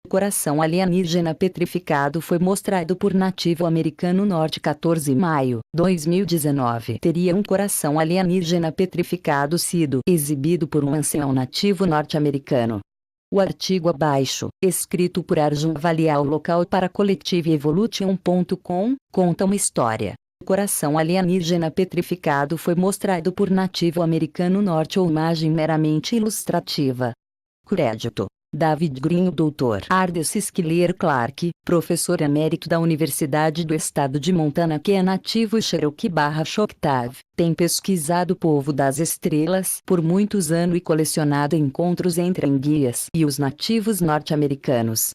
Coração alienígena petrificado foi mostrado por nativo americano norte 14 de maio, 2019. Teria um coração alienígena petrificado sido exibido por um ancião nativo norte-americano. O artigo abaixo, escrito por Arjun Valial local para CollectiveEvolution.com, conta uma história. O coração alienígena petrificado foi mostrado por nativo americano norte ou imagem meramente ilustrativa. Crédito: David Green. Dr. Ardis Schiller Clark, professor emérito da Universidade do Estado de Montana que é nativo Cherokee/Choctaw, tem pesquisado o povo das estrelas por muitos anos e colecionado encontros entre enguias e os nativos norte-americanos.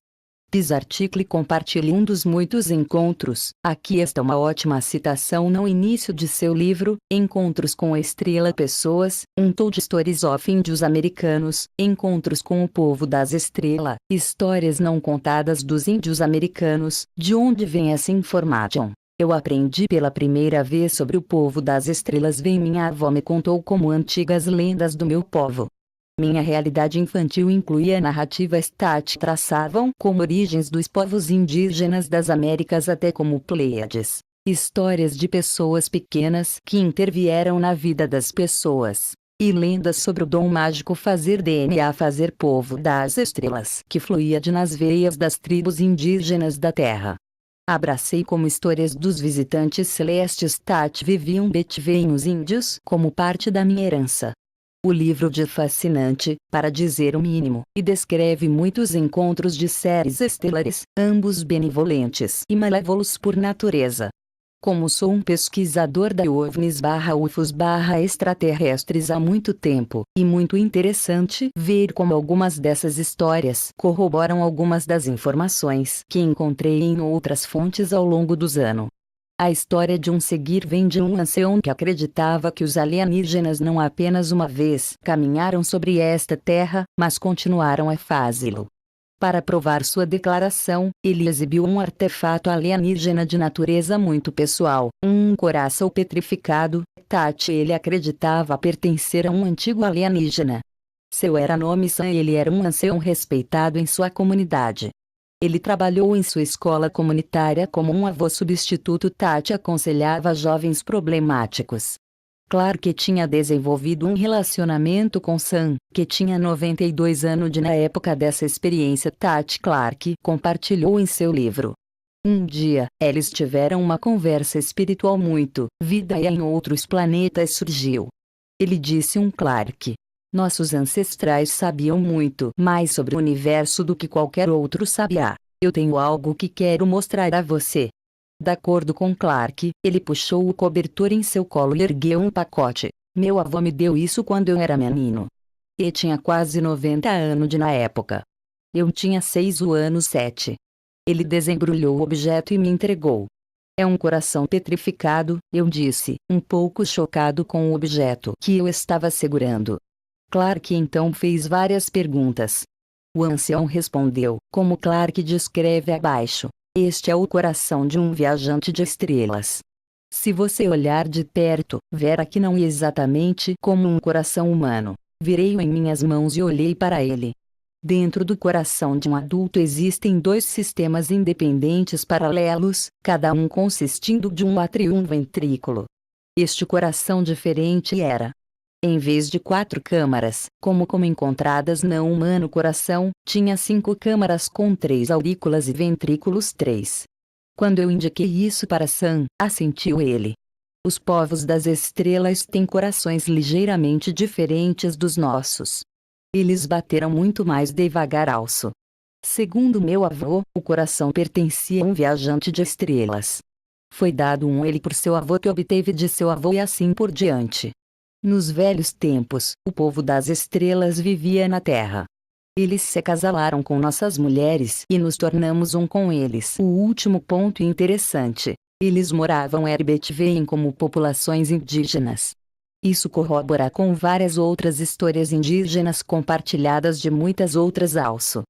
Article compartilhe um dos muitos encontros. Aqui está uma ótima citação no início de seu livro, Encontros com a Estrela Pessoas, Untold Stories of Índios Americanos, Encontros com o Povo das Estrelas, Histórias Não Contadas dos Índios Americanos. De onde vem essa informação? Eu aprendi pela primeira vez sobre o povo das estrelas. Minha avó me contou como antigas lendas do meu povo. Minha realidade infantil incluía narrativas traçavam como origens dos povos indígenas das Américas até como Pleiades. Histórias de pessoas pequenas que intervieram na vida das pessoas. E lendas sobre o dom mágico fazer DNA fazer povo das estrelas que fluía nas veias das tribos indígenas da Terra. Abracei como histórias dos visitantes celestes viviam os índios como parte da minha herança. O livro de fascinante, para dizer o mínimo, e descreve muitos encontros de seres estelares, ambos benevolentes e malévolos por natureza. Como sou um pesquisador da OVNIs/UFOs/extraterrestres há muito tempo, e muito interessante ver como algumas dessas histórias corroboram algumas das informações que encontrei em outras fontes ao longo dos anos. A história de um seguir vem de um ancião que acreditava que os alienígenas não apenas uma vez caminharam sobre esta terra, mas continuaram a fazê-lo. Para provar sua declaração, ele exibiu um artefato alienígena de natureza muito pessoal, um coração petrificado. Ele acreditava pertencer a um antigo alienígena. Seu era nome Sam e ele era um ancião respeitado em sua comunidade. Ele trabalhou em sua escola comunitária como um avô substituto. Aconselhava jovens problemáticos. Clark tinha desenvolvido um relacionamento com Sam, que tinha 92 anos na época dessa experiência. Clark compartilhou em seu livro. Um dia, eles tiveram uma conversa espiritual muito vida e em outros planetas surgiu. Ele disse Clark. Nossos ancestrais sabiam muito mais sobre o universo do que qualquer outro sabia. Eu tenho algo que quero mostrar a você. De acordo com Clark, ele puxou o cobertor em seu colo e ergueu um pacote. Meu avô me deu isso quando eu era menino. E tinha quase 90 anos na época. Eu tinha 6 anos 7. Ele desembrulhou o objeto e me entregou. É um coração petrificado, eu disse, um pouco chocado com o objeto que eu estava segurando. Clark então fez várias perguntas. O ancião respondeu, como Clark descreve abaixo. Este é o coração de um viajante de estrelas. Se você olhar de perto, verá que não é exatamente como um coração humano. Virei-o em minhas mãos e olhei para ele. Dentro do coração de um adulto existem 2 sistemas independentes paralelos, cada um consistindo de um átrio e um ventrículo. Este coração diferente era. Em vez de 4 câmaras, como encontradas no humano coração, tinha 5 câmaras com 3 aurículas e ventrículos 3. Quando eu indiquei isso para Sam, assentiu ele. Os povos das estrelas têm corações ligeiramente diferentes dos nossos. Eles bateram muito mais devagar alço. Segundo meu avô, o coração pertencia a um viajante de estrelas. Foi dado ele por seu avô que obteve de seu avô e assim por diante. Nos velhos tempos, o povo das estrelas vivia na Terra. Eles se acasalaram com nossas mulheres e nos tornamos um com eles. O último ponto interessante. Eles moravam como populações indígenas. Isso corrobora com várias outras histórias indígenas compartilhadas de muitas outras alço.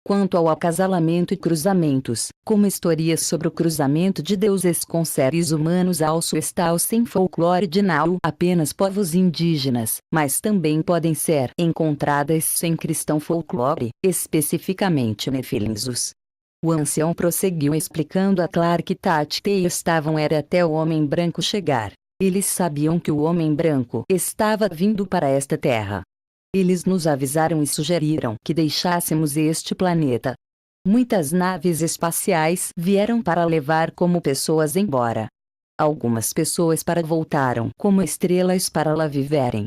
Quanto ao acasalamento e cruzamentos, como histórias sobre o cruzamento de deuses com seres humanos, also está sem folclore de não apenas povos indígenas, mas também podem ser encontradas sem cristão folclore, especificamente nefilinsos. O ancião prosseguiu explicando a Clark que Tati estavam era até o homem branco chegar. Eles sabiam que o homem branco estava vindo para esta terra. Eles nos avisaram e sugeriram que deixássemos este planeta. Muitas naves espaciais vieram para levar como pessoas embora. Algumas pessoas voltaram como estrelas para lá viverem.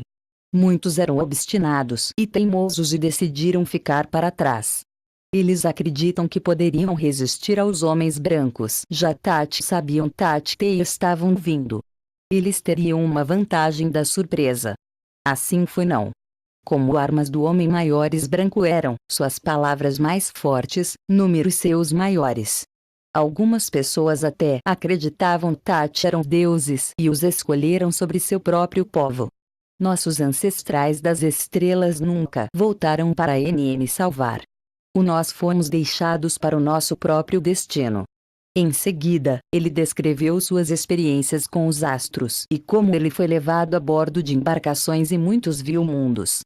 Muitos eram obstinados e teimosos e decidiram ficar para trás. Eles acreditam que poderiam resistir aos homens brancos. Já sabiam estavam vindo. Eles teriam uma vantagem da surpresa. Assim foi não. Como armas do homem maiores branco eram suas palavras mais fortes, números seus maiores. Algumas pessoas até acreditavam eram deuses e os escolheram sobre seu próprio povo. Nossos ancestrais das estrelas nunca voltaram para NN salvar. Nós fomos deixados para o nosso próprio destino. Em seguida, ele descreveu suas experiências com os astros e como ele foi levado a bordo de embarcações e muitos viu mundos.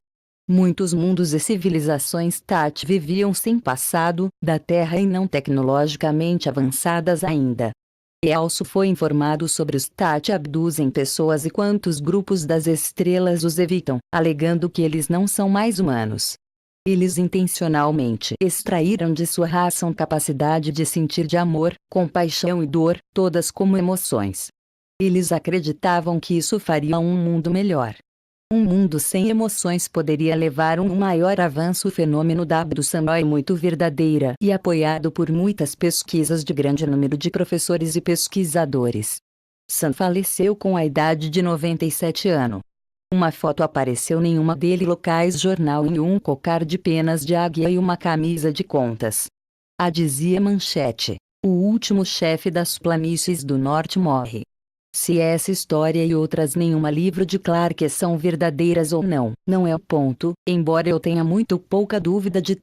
Muitos mundos e civilizações viviam sem passado da Terra e não tecnologicamente avançadas ainda. Also foi informado sobre os abduzem pessoas e quantos grupos das estrelas os evitam, alegando que eles não são mais humanos. Eles intencionalmente extraíram de sua raça a capacidade de sentir de amor, compaixão e dor, todas como emoções. Eles acreditavam que isso faria um mundo melhor. Um mundo sem emoções poderia levar um maior avanço. O fenômeno da abdução é muito verdadeira e apoiado por muitas pesquisas de grande número de professores e pesquisadores. Sam faleceu com a idade de 97 anos. Uma foto apareceu em uma dele locais jornal em um cocar de penas de águia e uma camisa de contas. A dizia manchete: o último chefe das planícies do norte morre. Se essa história e outras nenhuma livro de Clark são verdadeiras ou não, não é o ponto, embora eu tenha muito pouca dúvida de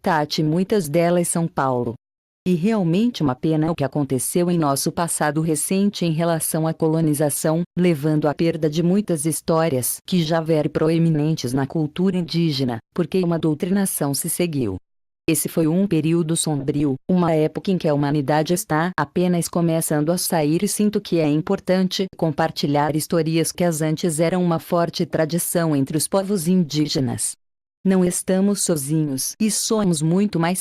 muitas delas são Paulo. E realmente uma pena o que aconteceu em nosso passado recente em relação à colonização, levando à perda de muitas histórias que já eram proeminentes na cultura indígena, porque uma doutrinação se seguiu. Esse foi um período sombrio, uma época em que a humanidade está apenas começando a sair e sinto que é importante compartilhar histórias que antes eram uma forte tradição entre os povos indígenas. Não estamos sozinhos e somos muito mais